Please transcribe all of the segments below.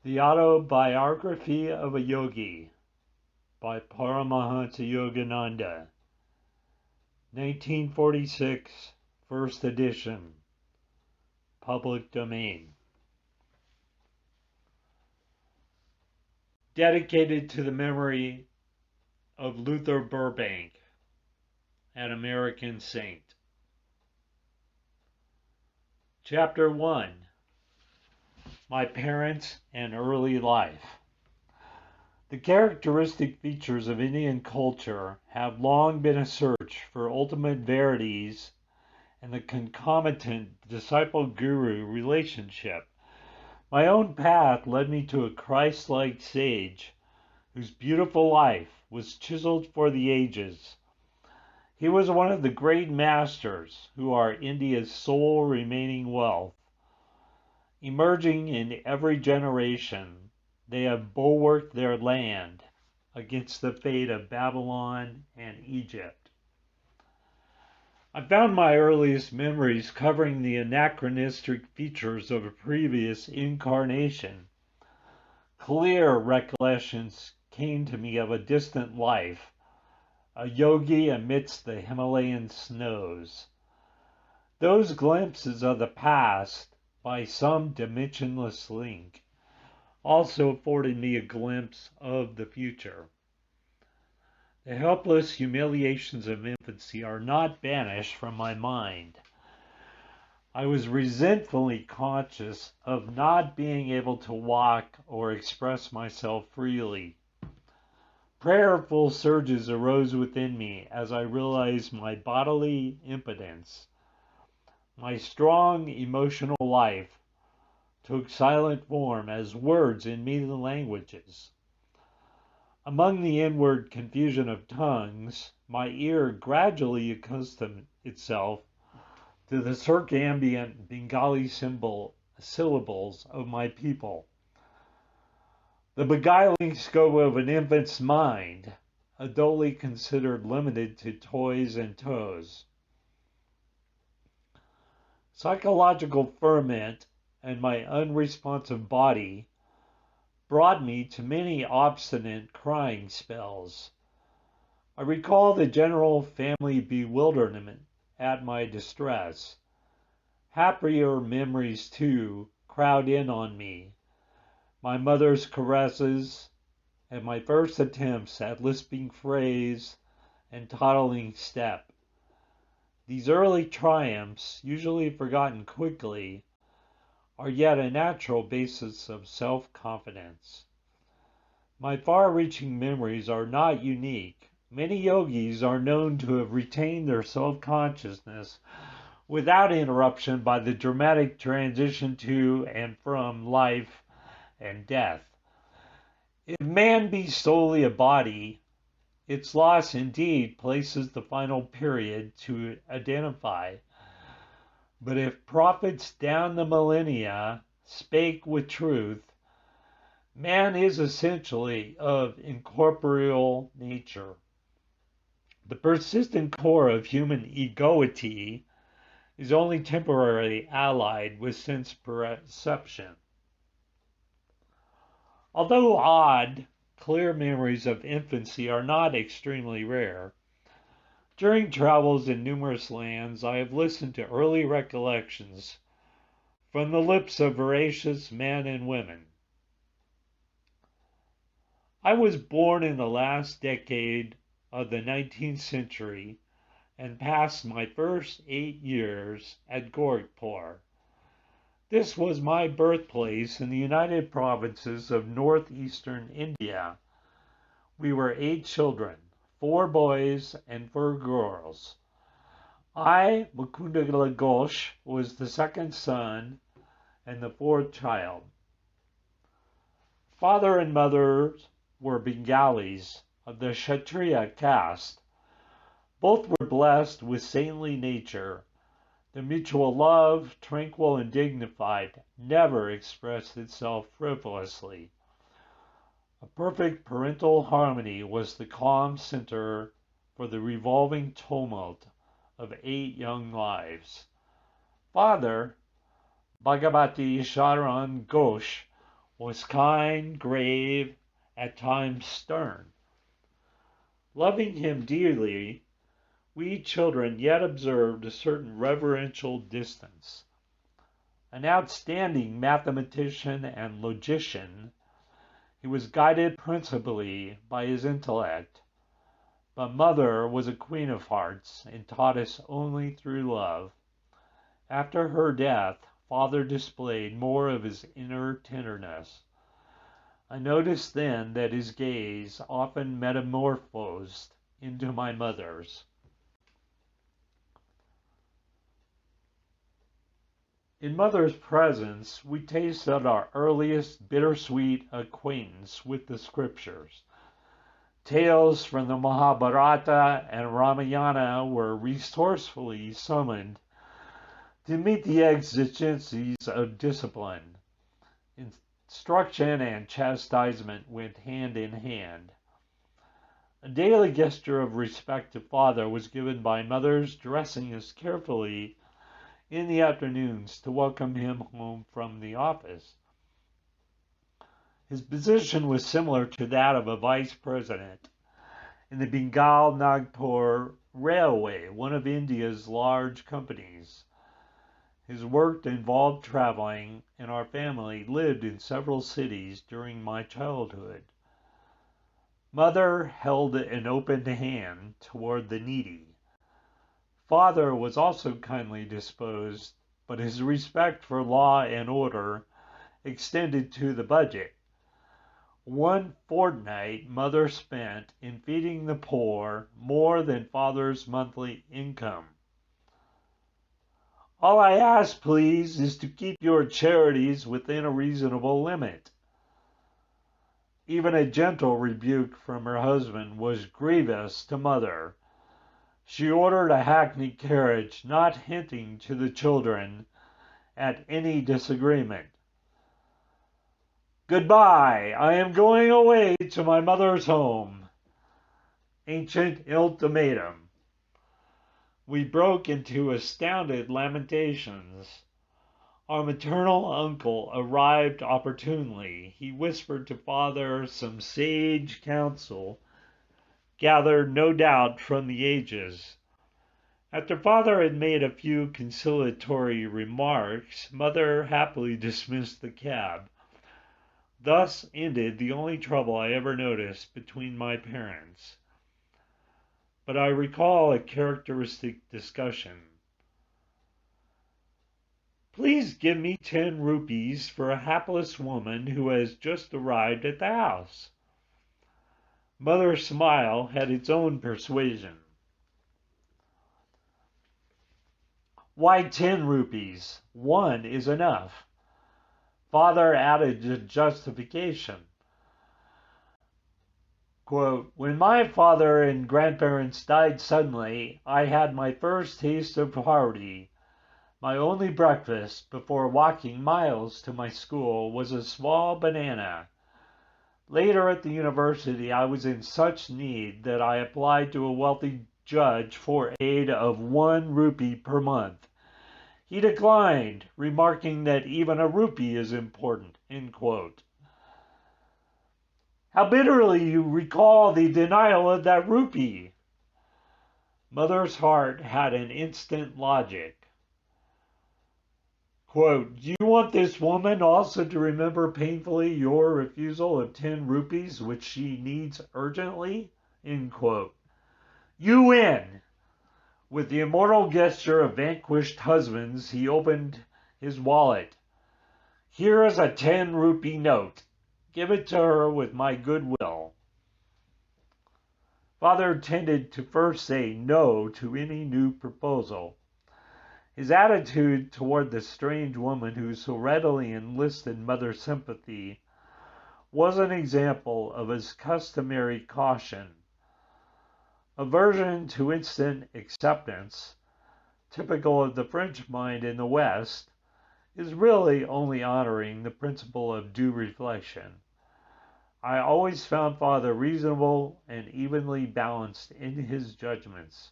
The Autobiography of a Yogi by Paramhansa Yogananda, 1946, first edition, public domain. Dedicated to the memory of Luther Burbank, an American saint. Chapter 1. My Parents and Early Life. The characteristic features of Indian culture have long been a search for ultimate verities and the concomitant disciple-guru relationship. My own path led me to a Christ-like sage whose beautiful life was chiseled for the ages. He was one of the great masters who are India's sole remaining wealth. Emerging in every generation, they have bulwarked their land against the fate of Babylon and Egypt. I found my earliest memories covering the anachronistic features of a previous incarnation. Clear recollections came to me of a distant life, a yogi amidst the Himalayan snows. Those glimpses of the past, by some dimensionless link, also afforded me a glimpse of the future. The helpless humiliations of infancy are not banished from my mind. I was resentfully conscious of not being able to walk or express myself freely. Prayerful surges arose within me as I realized my bodily impotence. My strong emotional life took silent form as words in many languages. Among the inward confusion of tongues, my ear gradually accustomed itself to the circambient Bengali syllables of my people. The beguiling scope of an infant's mind, adultly considered limited to toys and toes. Psychological ferment and my unresponsive body brought me to many obstinate crying spells. I recall the general family bewilderment at my distress. Happier memories, too, crowd in on me. My mother's caresses and my first attempts at lisping phrase and toddling step. These early triumphs, usually forgotten quickly, are yet a natural basis of self-confidence. My far-reaching memories are not unique. Many yogis are known to have retained their self-consciousness without interruption by the dramatic transition to and from life and death. If man be solely a body, its loss indeed places the final period to identify. But if prophets down the millennia spake with truth, man is essentially of incorporeal nature. The persistent core of human egoity is only temporarily allied with sense perception. Although odd, clear memories of infancy are not extremely rare. During travels in numerous lands, I have listened to early recollections from the lips of veracious men and women. I was born in the last decade of the 19th century and passed my first 8 years at Gorakhpur. This was my birthplace in the United Provinces of northeastern India. We were 8 children, 4 boys and 4 girls. I, Mukundala Ghosh, was the second son and the 4th child. Father and mother were Bengalis of the Kshatriya caste. Both were blessed with saintly nature. The mutual love, tranquil and dignified, never expressed itself frivolously. A perfect parental harmony was the calm center for the revolving tumult of 8 young lives. Father, Bhagavati Sharan Ghosh, was kind, grave, at times stern. Loving him dearly, we children yet observed a certain reverential distance. An outstanding mathematician and logician, he was guided principally by his intellect, but Mother was a queen of hearts and taught us only through love. After her death, Father displayed more of his inner tenderness. I noticed then that his gaze often metamorphosed into my mother's. In Mother's presence, we tasted our earliest bittersweet acquaintance with the Scriptures. Tales from the Mahabharata and Ramayana were resourcefully summoned to meet the exigencies of discipline. Instruction and chastisement went hand in hand. A daily gesture of respect to Father was given by Mother's dressing us carefully in the afternoons to welcome him home from the office. His position was similar to that of a vice president in the Bengal Nagpur Railway, one of India's large companies. His work involved traveling, and our family lived in several cities during my childhood. Mother held an open hand toward the needy. Father was also kindly disposed, but his respect for law and order extended to the budget. One fortnight Mother spent in feeding the poor more than Father's monthly income. All I ask, please, is to keep your charities within a reasonable limit. Even a gentle rebuke from her husband was grievous to Mother. She ordered a hackney carriage, not hinting to the children at any disagreement. Goodbye, I am going away to my mother's home. Ancient ultimatum. We broke into astounded lamentations. Our maternal uncle arrived opportunely. He whispered to Father some sage counsel, gathered no doubt from the ages. After Father had made a few conciliatory remarks, Mother happily dismissed the cab. Thus ended the only trouble I ever noticed between my parents. But I recall a characteristic discussion. Please give me 10 rupees for a hapless woman who has just arrived at the house. Mother's smile had its own persuasion. Why 10 rupees? 1 is enough. Father added a justification. Quote, when my father and grandparents died suddenly, I had my first taste of poverty. My only breakfast before walking miles to my school was a small banana. Later at the university, I was in such need that I applied to a wealthy judge for aid of 1 rupee per month. He declined, remarking that even a rupee is important, end quote. How bitterly you recall the denial of that rupee. Mother's heart had an instant logic. Quote, do you want this woman also to remember painfully your refusal of 10 rupees, which she needs urgently? End quote. You win. With the immortal gesture of vanquished husbands, he opened his wallet. Here is a 10 rupee note. Give it to her with my goodwill. Father tended to first say no to any new proposal. His attitude toward the strange woman who so readily enlisted Mother's sympathy was an example of his customary caution. Aversion to instant acceptance, typical of the French mind in the West, is really only honoring the principle of due reflection. I always found Father reasonable and evenly balanced in his judgments.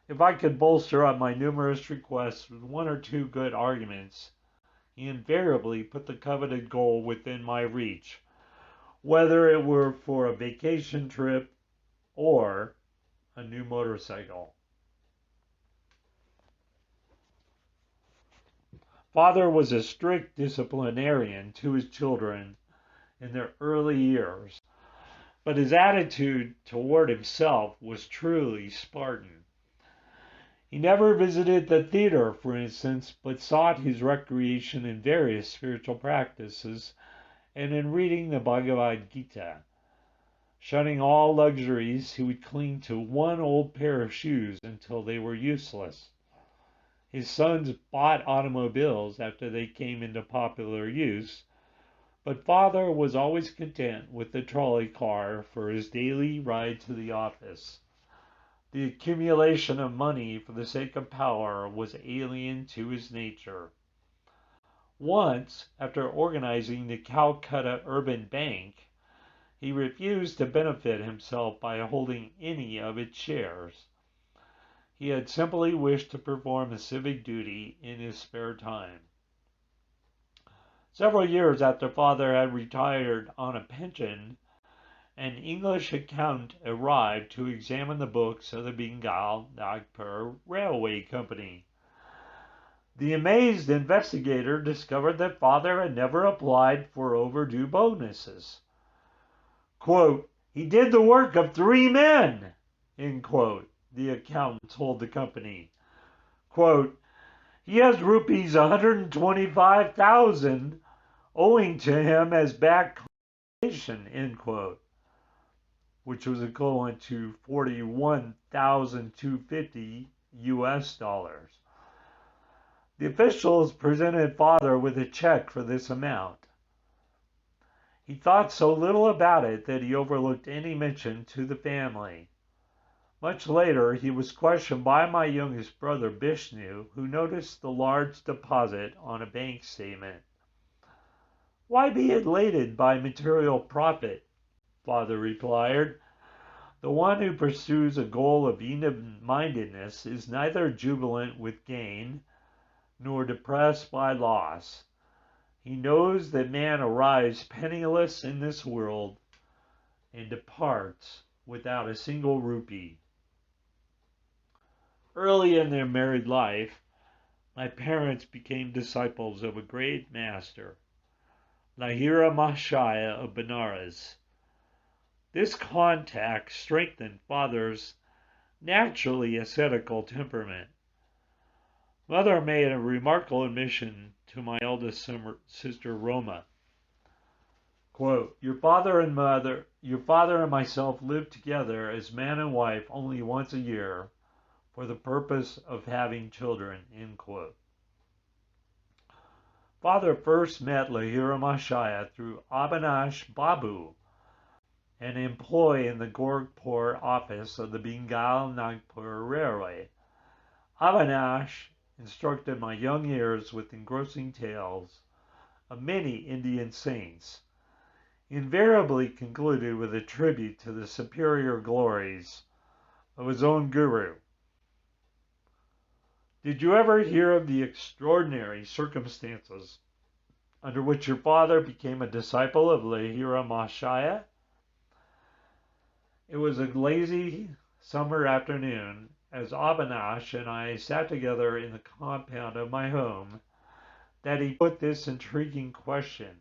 If I could bolster up my numerous requests with 1 or 2 good arguments, he invariably put the coveted goal within my reach, whether it were for a vacation trip or a new motorcycle. Father was a strict disciplinarian to his children in their early years, but his attitude toward himself was truly Spartan. He never visited the theater, for instance, but sought his recreation in various spiritual practices and in reading the Bhagavad Gita. Shunning all luxuries, he would cling to one old pair of shoes until they were useless. His sons bought automobiles after they came into popular use, but Father was always content with the trolley car for his daily ride to the office. The accumulation of money for the sake of power was alien to his nature. Once, after organizing the Calcutta Urban Bank, he refused to benefit himself by holding any of its shares. He had simply wished to perform a civic duty in his spare time. Several years after Father had retired on a pension, an English accountant arrived to examine the books of the Bengal Nagpur Railway Company. The amazed investigator discovered that Father had never applied for overdue bonuses. Quote, "He did the work of 3 men," end quote, the accountant told the company. Quote, "He has rupees 125,000 owing to him as back compensation," end quote, which was equivalent to $41,250 US dollars. The officials presented Father with a check for this amount. He thought so little about it that he overlooked any mention to the family. Much later, he was questioned by my youngest brother, Bishnu, who noticed the large deposit on a bank statement. "Why be elated by material profit?" Father replied. "The one who pursues a goal of even-mindedness is neither jubilant with gain nor depressed by loss. He knows that man arrives penniless in this world and departs without a single rupee." Early in their married life, my parents became disciples of a great master, Lahira Mahashaya of Benares. This contact strengthened Father's naturally ascetical temperament. Mother made a remarkable admission to my eldest sister Roma. Quote, your father and myself lived together as man and wife only once a year for the purpose of having children," end quote. Father first met Lahira Mahashaya through Avinash Babu, an employee in the Gorakhpur office of the Bengal Nagpur Railway. Avinash instructed my young ears with engrossing tales of many Indian saints, invariably concluded with a tribute to the superior glories of his own guru. "Did you ever hear of the extraordinary circumstances under which your father became a disciple of Lahira Mahashaya?" It was a lazy summer afternoon as Avinash and I sat together in the compound of my home that he put this intriguing question.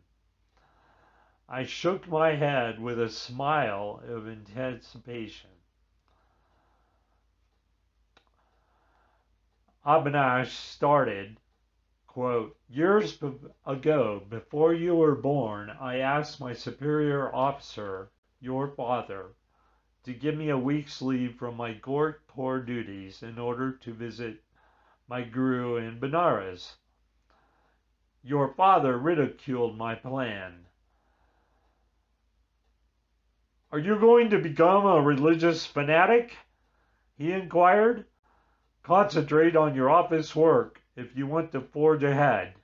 I shook my head with a smile of anticipation. Avinash started, quote, "Years ago, before you were born, I asked my superior officer, your father, to give me a week's leave from my Gorakhpur duties in order to visit my guru in Benares. Your father ridiculed my plan. 'Are you going to become a religious fanatic?' he inquired. 'Concentrate on your office work if you want to forge ahead.'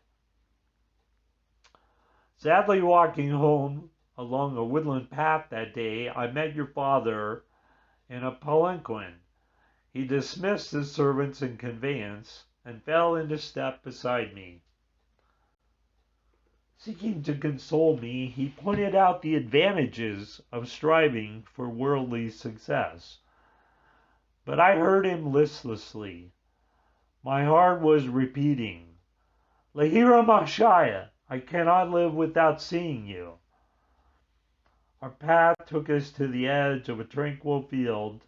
Sadly walking home along a woodland path that day, I met your father in a palanquin. He dismissed his servants and conveyance and fell into step beside me. Seeking to console me, he pointed out the advantages of striving for worldly success. But I heard him listlessly. My heart was repeating, Lahira Mashaya, I cannot live without seeing you. Our path took us to the edge of a tranquil field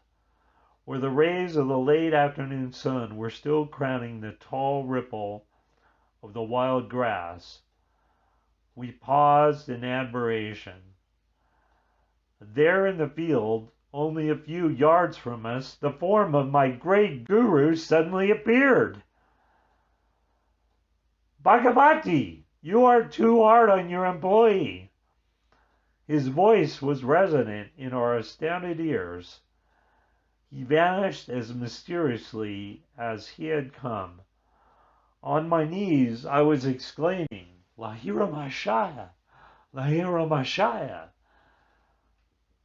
where the rays of the late afternoon sun were still crowning the tall ripple of the wild grass. We paused in admiration. There in the field, only a few yards from us, the form of my great guru suddenly appeared. Bhagavati, you are too hard on your employee. His voice was resonant in our astounded ears. He vanished as mysteriously as he had come. On my knees, I was exclaiming, Lahira Mashaya, Lahira Mashaya.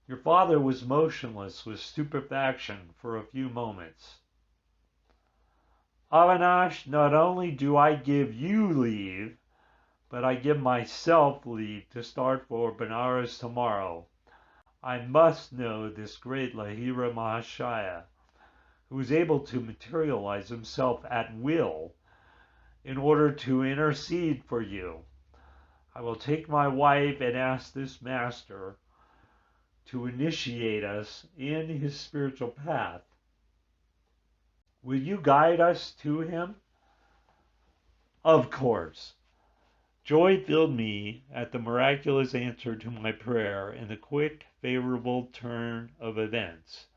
Your father was motionless with stupefaction for a few moments. Avinash, not only do I give you leave, but I give myself leave to start for Benares tomorrow. I must know this great Lahira Mahashaya, who is able to materialize himself at will in order to intercede for you. I will take my wife and ask this master to initiate us in his spiritual path. Will you guide us to him? Of course. Joy filled me at the miraculous answer to my prayer and the quick, favorable turn of events.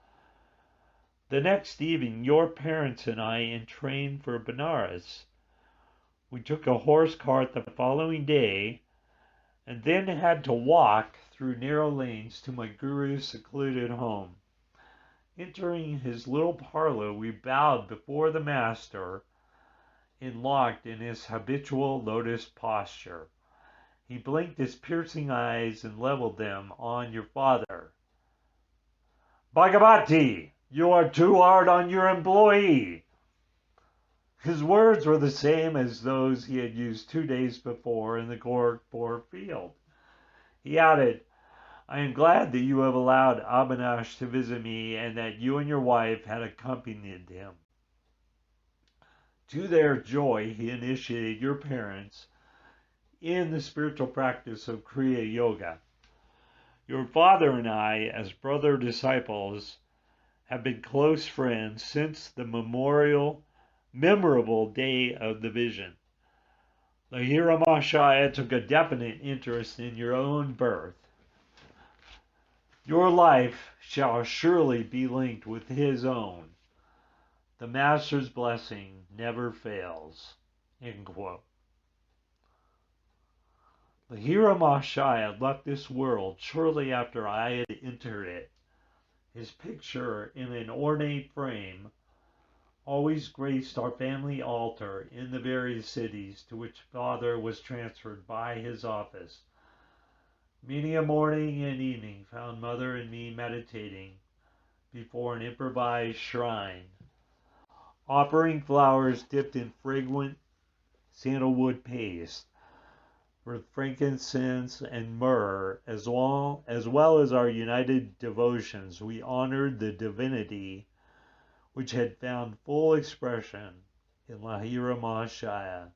The next evening, your parents and I entrained for Benares. We took a horse cart the following day and then had to walk through narrow lanes to my guru's secluded home. Entering his little parlor, we bowed before the master and locked in his habitual lotus posture. He blinked his piercing eyes and leveled them on your father. Bhagavati, you are too hard on your employee. His words were the same as those he had used 2 days before in the Gorakhpur field. He added, I am glad that you have allowed Avinash to visit me and that you and your wife had accompanied him. To their joy, he initiated your parents in the spiritual practice of Kriya Yoga. Your father and I, as brother disciples, have been close friends since the memorable day of the vision. Lahira Mahashaya took a definite interest in your own birth. Your life shall surely be linked with his own. The Master's blessing never fails. End quote. Lahira Mahashaya left this world shortly after I had entered it. His picture in an ornate frame always graced our family altar in the various cities to which Father was transferred by his office. Many a morning and evening found Mother and me meditating before an improvised shrine, offering flowers dipped in fragrant sandalwood paste, with frankincense and myrrh, as well as our united devotions. We honored the divinity which had found full expression in Lahira Mahashaya.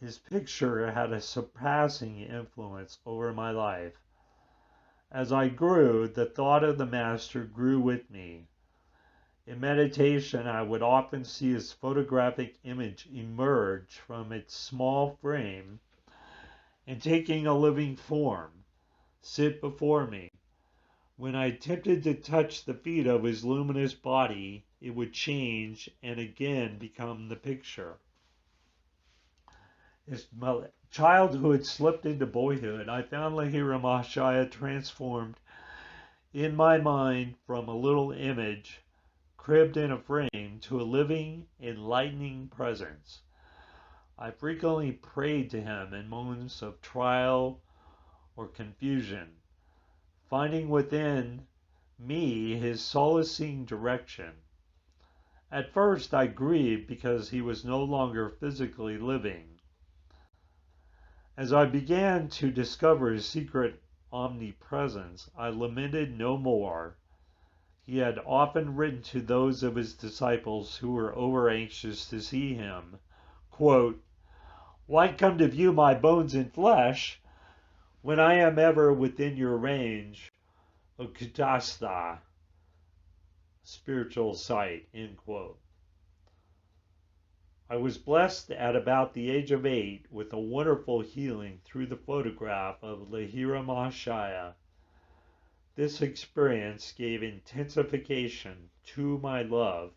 His picture had a surpassing influence over my life. As I grew, the thought of the Master grew with me. In meditation, I would often see his photographic image emerge from its small frame and, taking a living form, sit before me. When I attempted to touch the feet of his luminous body, it would change and again become the picture. As my childhood slipped into boyhood, I found Lahira Mahashaya transformed in my mind from a little image cribbed in a frame to a living, enlightening presence. I frequently prayed to him in moments of trial or confusion, finding within me his solacing direction. At first I grieved because he was no longer physically living. As I began to discover his secret omnipresence, I lamented no more. He had often written to those of his disciples who were over anxious to see him, quote, "Why come to view my bones and flesh when I am ever within your range, okutastha, spiritual sight," end quote. I was blessed at about the age of 8 with a wonderful healing through the photograph of Lahira Mahashaya. This experience gave intensification to my love.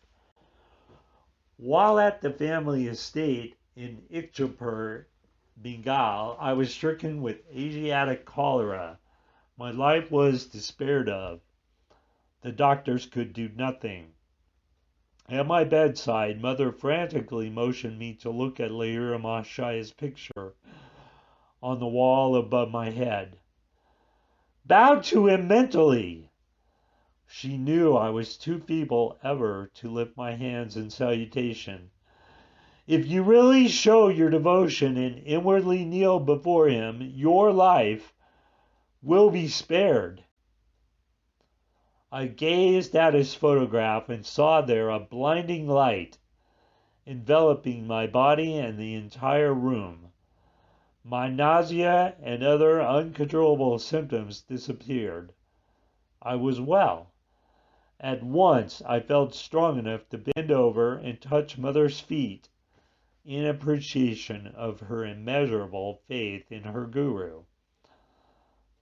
While at the family estate in Ichapur, Bengal, I was stricken with Asiatic cholera. My life was despaired of. The doctors could do nothing. At my bedside, Mother frantically motioned me to look at Lahira Mahashaya's picture on the wall above my head. Bow to him mentally! She knew I was too feeble ever to lift my hands in salutation. If you really show your devotion and inwardly kneel before him, your life will be spared. I gazed at his photograph and saw there a blinding light enveloping my body and the entire room. My nausea and other uncontrollable symptoms disappeared. I was well. At once I felt strong enough to bend over and touch Mother's feet in appreciation of her immeasurable faith in her guru.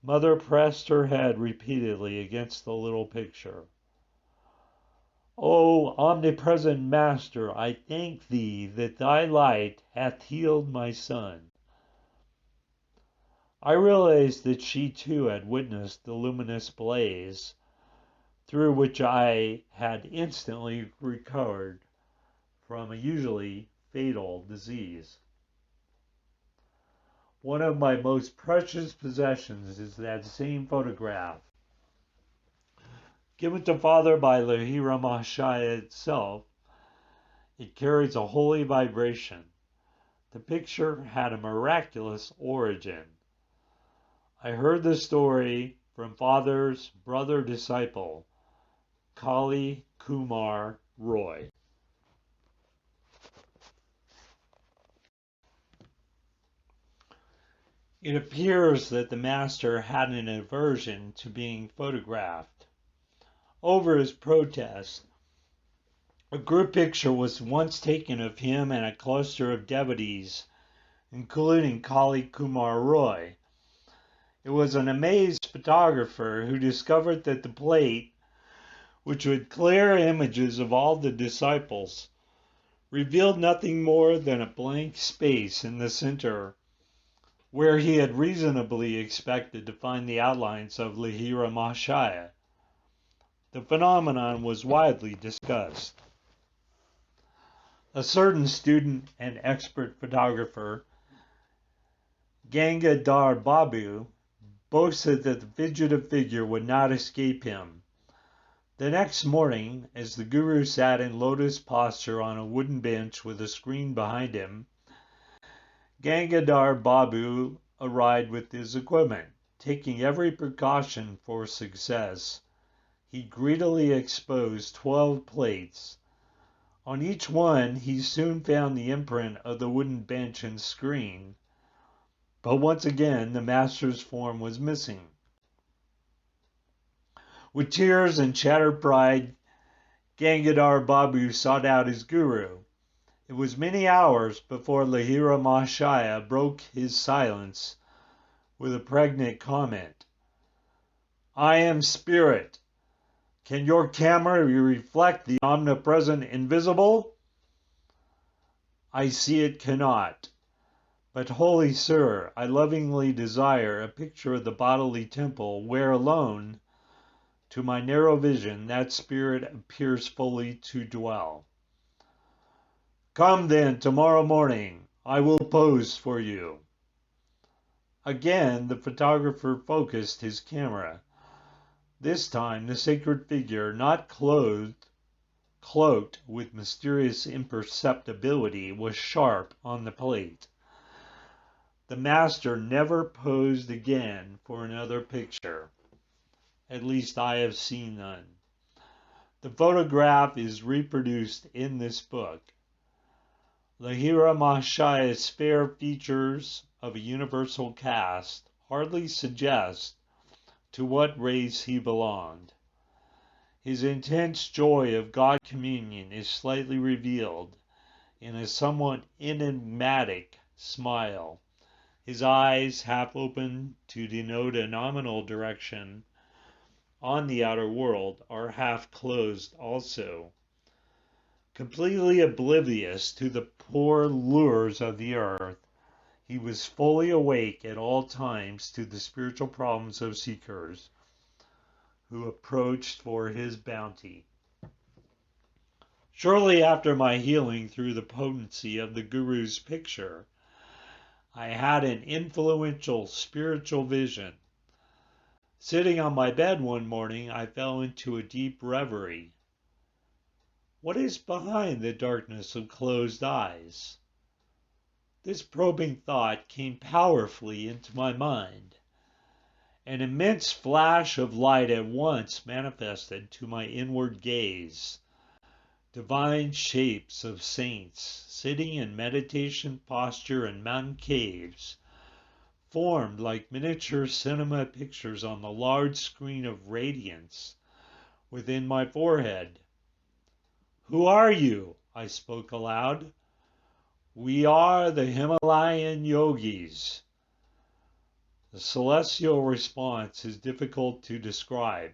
Mother pressed her head repeatedly against the little picture. O omnipresent Master, I thank thee that thy light hath healed my son. I realized that she too had witnessed the luminous blaze, through which I had instantly recovered from a usually fatal disease. One of my most precious possessions is that same photograph. Given to Father by Lahira Mahashaya itself, it carries a holy vibration. The picture had a miraculous origin. I heard the story from Father's brother disciple, Kali Kumar Roy. It appears that the master had an aversion to being photographed. Over his protest, a group picture was once taken of him and a cluster of devotees, including Kali Kumar Roy. It was an amazed photographer who discovered that the plate, which had clear images of all the disciples, revealed nothing more than a blank space in the center, where he had reasonably expected to find the outlines of Lahira Mahashaya. The phenomenon was widely discussed. A certain student and expert photographer, Gangadhar Babu, boasted that the fugitive figure would not escape him. The next morning, as the guru sat in lotus posture on a wooden bench with a screen behind him, Gangadhar Babu arrived with his equipment. Taking every precaution for success, he greedily exposed 12 plates. On each one, he soon found the imprint of the wooden bench and screen, but once again the master's form was missing. With tears and shattered pride, Gangadhar Babu sought out his guru. It was many hours before Lahira Mahashaya broke his silence with a pregnant comment. I am spirit. Can your camera reflect the omnipresent invisible? I see it cannot. But, holy sir, I lovingly desire a picture of the bodily temple where alone, to my narrow vision, that spirit appears fully to dwell. Come then tomorrow morning. I will pose for you. Again, the photographer focused his camera. This time, the sacred figure, not cloaked with mysterious imperceptibility, was sharp on the plate. The master never posed again for another picture. At least I have seen none. The photograph is reproduced in this book. Lahira Mahashaya's fair features of a universal caste hardly suggest to what race he belonged. His intense joy of God communion is slightly revealed in a somewhat enigmatic smile. His eyes, half open to denote a nominal direction on the outer world, are half closed also. Completely oblivious to the poor lures of the earth, he was fully awake at all times to the spiritual problems of seekers who approached for his bounty. Shortly after my healing through the potency of the Guru's picture, I had an influential spiritual vision. Sitting on my bed one morning, I fell into a deep reverie. What is behind the darkness of closed eyes? This probing thought came powerfully into my mind. An immense flash of light at once manifested to my inward gaze. Divine shapes of saints sitting in meditation posture in mountain caves formed like miniature cinema pictures on the large screen of radiance within my forehead. "Who are you?" I spoke aloud. "We are the Himalayan yogis." The celestial response is difficult to describe.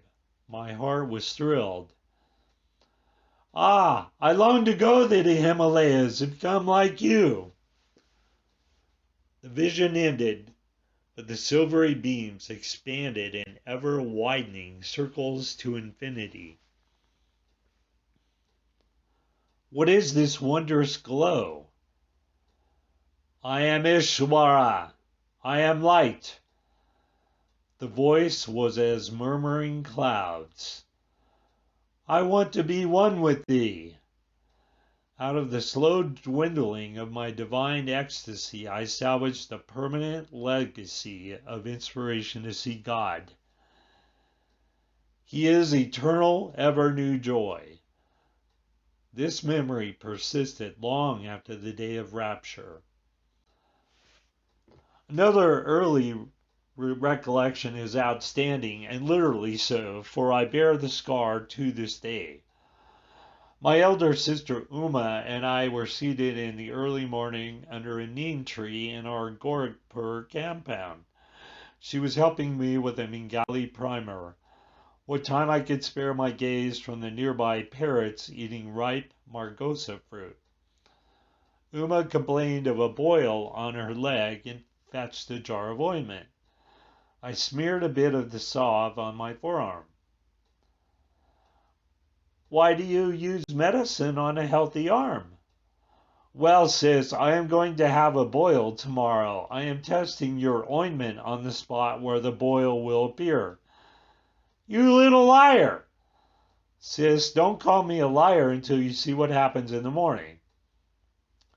My heart was thrilled. "Ah, I long to go to the Himalayas and become like you." The vision ended, but the silvery beams expanded in ever-widening circles to infinity. What is this wondrous glow? "I am Ishvara. I am light." The voice was as murmuring clouds. "I want to be one with thee." Out of the slow dwindling of my divine ecstasy, I salvaged a permanent legacy of inspiration to see God. He is eternal, ever-new joy. This memory persisted long after the day of rapture. Another early recollection is outstanding, and literally so, for I bear the scar to this day. My elder sister Uma and I were seated in the early morning under a neem tree in our Gorakhpur compound. She was helping me with a Bengali primer. What time I could spare my gaze from the nearby parrots eating ripe margosa fruit. Uma complained of a boil on her leg and fetched a jar of ointment. I smeared a bit of the salve on my forearm. "Why do you use medicine on a healthy arm?" "Well, sis, I am going to have a boil tomorrow. I am testing your ointment on the spot where the boil will appear." "You little liar!" "Sis, don't call me a liar until you see what happens in the morning."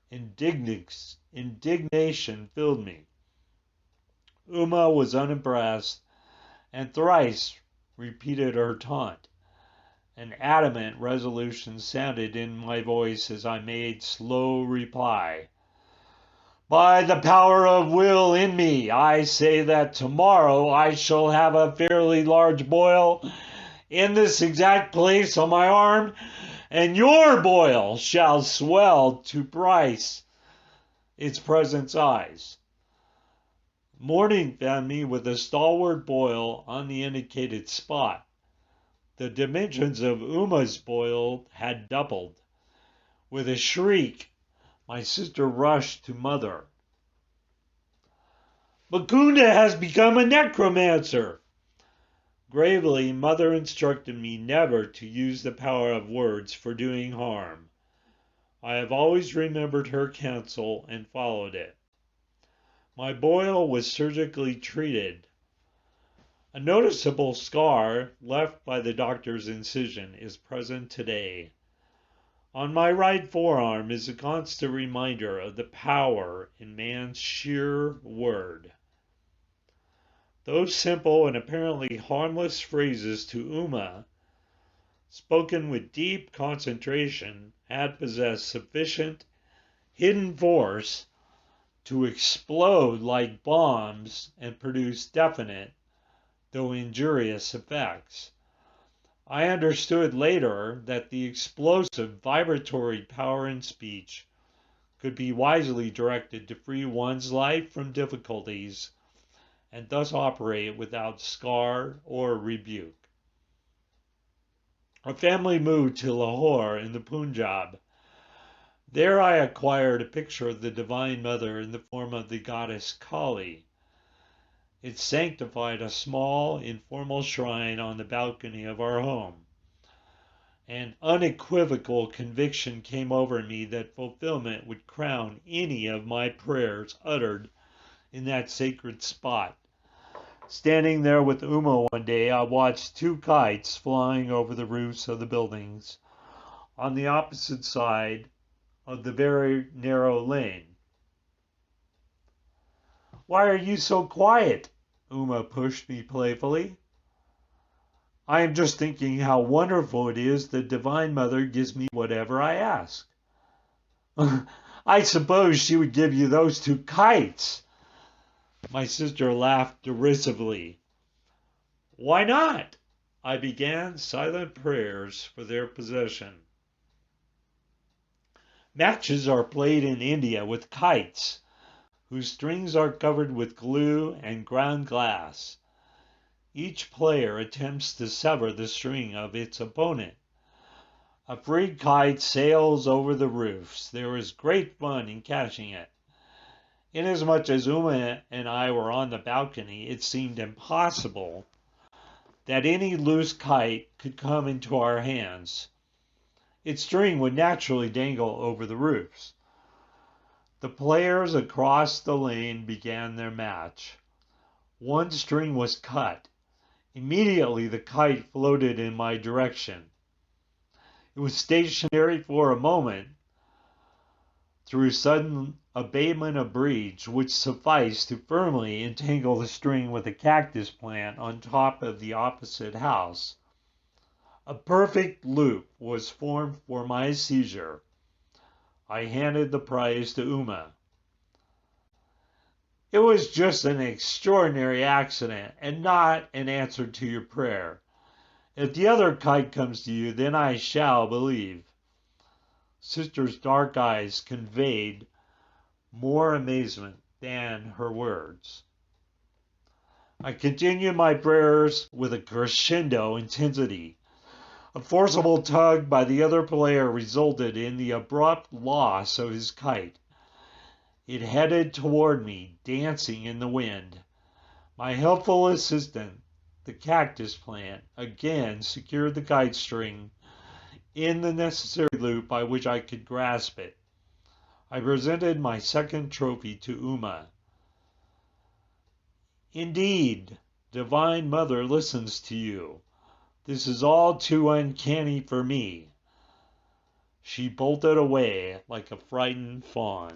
Indignation filled me. Uma was unimpressed and thrice repeated her taunt. An adamant resolution sounded in my voice as I made slow reply. "By the power of will in me, I say that tomorrow I shall have a fairly large boil in this exact place on my arm, and your boil shall swell to Bryce its present size." Morning found me with a stalwart boil on the indicated spot. The dimensions of Uma's boil had doubled. With a shriek, my sister rushed to mother. "Mukunda has become a necromancer." Gravely, mother instructed me never to use the power of words for doing harm. I have always remembered her counsel and followed it. My boil was surgically treated. A noticeable scar left by the doctor's incision is present today. On my right forearm is a constant reminder of the power in man's sheer word. Those simple and apparently harmless phrases to Uma, spoken with deep concentration, had possessed sufficient hidden force to explode like bombs and produce definite, though injurious, effects. I understood later that the explosive vibratory power in speech could be wisely directed to free one's life from difficulties and thus operate without scar or rebuke. Our family moved to Lahore in the Punjab. There I acquired a picture of the Divine Mother in the form of the goddess Kali. It sanctified a small, informal shrine on the balcony of our home. An unequivocal conviction came over me that fulfillment would crown any of my prayers uttered in that sacred spot. Standing there with Uma one day, I watched two kites flying over the roofs of the buildings on the opposite side of the very narrow lane. "Why are you so quiet?" Uma pushed me playfully. "I am just thinking how wonderful it is the Divine Mother gives me whatever I ask." "I suppose she would give you those two kites." My sister laughed derisively. "Why not?" I began silent prayers for their possession. Matches are played in India with kites, whose strings are covered with glue and ground glass. Each player attempts to sever the string of its opponent. A free kite sails over the roofs. There is great fun in catching it. Inasmuch as Uma and I were on the balcony, it seemed impossible that any loose kite could come into our hands. Its string would naturally dangle over the roofs. The players across the lane began their match. One string was cut. Immediately the kite floated in my direction. It was stationary for a moment through sudden abatement of breeze, which sufficed to firmly entangle the string with a cactus plant on top of the opposite house. A perfect loop was formed for my seizure. I handed the prize to Uma. "It was just an extraordinary accident and not an answer to your prayer. If the other kite comes to you, then I shall believe." Sister's dark eyes conveyed more amazement than her words. I continued my prayers with a crescendo intensity. A forcible tug by the other player resulted in the abrupt loss of his kite. It headed toward me, dancing in the wind. My helpful assistant, the cactus plant, again secured the kite string in the necessary loop by which I could grasp it. I presented my second trophy to Uma. "Indeed, Divine Mother listens to you. This is all too uncanny for me." She bolted away like a frightened fawn.